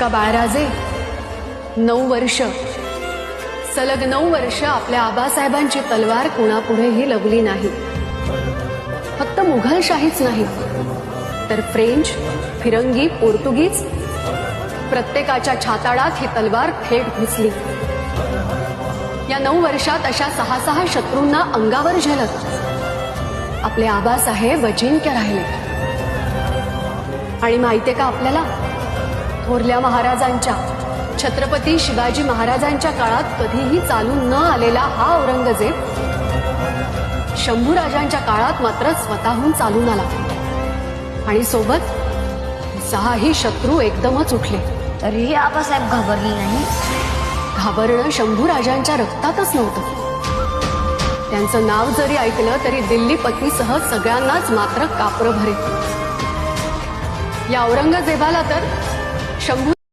का बाळराजे 9 वर्ष सलग 9 वर्ष आपल्या आबासाहेबांची तलवार कुणापुढेही लवली नाही। फक्त मुघलशाहीच नाही तर फ्रेंच, फिरंगी, पोर्तुगीज प्रत्येकाच्या छाताडात ही तलवार थेट घुसली। या 9 वर्षात अशा 6 शत्रूंना अंगावर झेलत आपले आबासाहेब अजिंक्य राहिले। आणि माहितीये का आपल्याला, थोरल्या महाराजांच्या छत्रपती शिवाजी महाराजांच्या काळात कधीही चालून न आलेला हा औरंगजेब शंभूराजांच्या काळात मात्र स्वतःहून चालून आला आणि सोबत 6 शत्रू एकदमच उठले। तरीही आबासाहेब घाबरले नाही। घाबरणं शंभूराजांच्या रक्तातच नव्हतं। त्यांचं नाव जरी ऐकलं तरी दिल्लीपतीसह सगळ्यांनाच मात्र कापरं भरे। या औरंगजेबाला तर शंभू